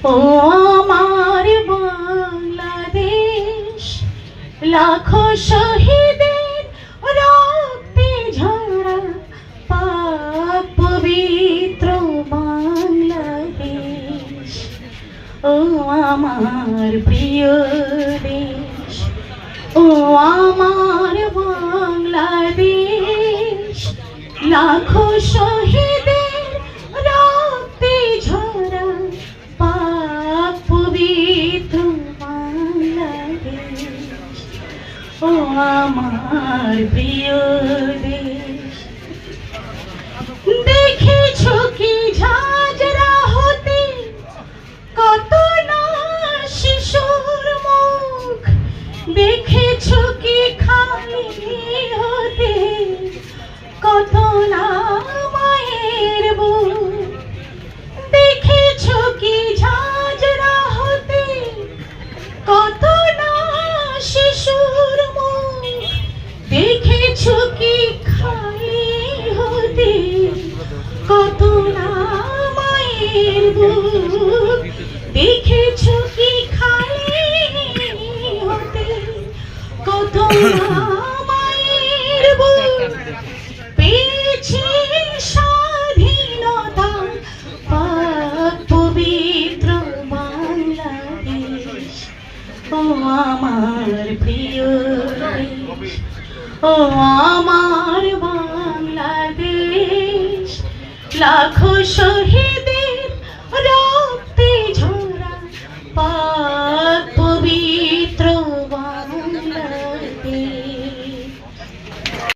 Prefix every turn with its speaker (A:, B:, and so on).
A: ও আমার বাংলাদেশ, লাখো শহীদের রক্তে ঝরা পাক পবিত্র বাংলাদেশ। ও আমার প্রিয় দেশ, ও আমার বাংলাদেশ, লাখো শহীদের রক্তে ঝরা পাক পবিত্র বাংলাদেশ। ও আমার প্রিয় দেশ, দেখেছো কি ঝাঁঝরা হতে কত না শিশুর মুখ, দেখেছো কি খালি হতে কত না মায়ের বুক, দেখেছো কি ঝাঁঝরা হতে কত না শিশুর মুখ, দেখেছো কি খালি হতে কত না মায়ের বুক, দেখেছো কি খালি হতে কত না মায়ের বুক। পেয়েছি স্বাধীনতা পাক পবিত্র বাংলাদেশ। ও আমার প্রিয় দেশ, ও আমার বাংলাদেশ, লাখো শহীদ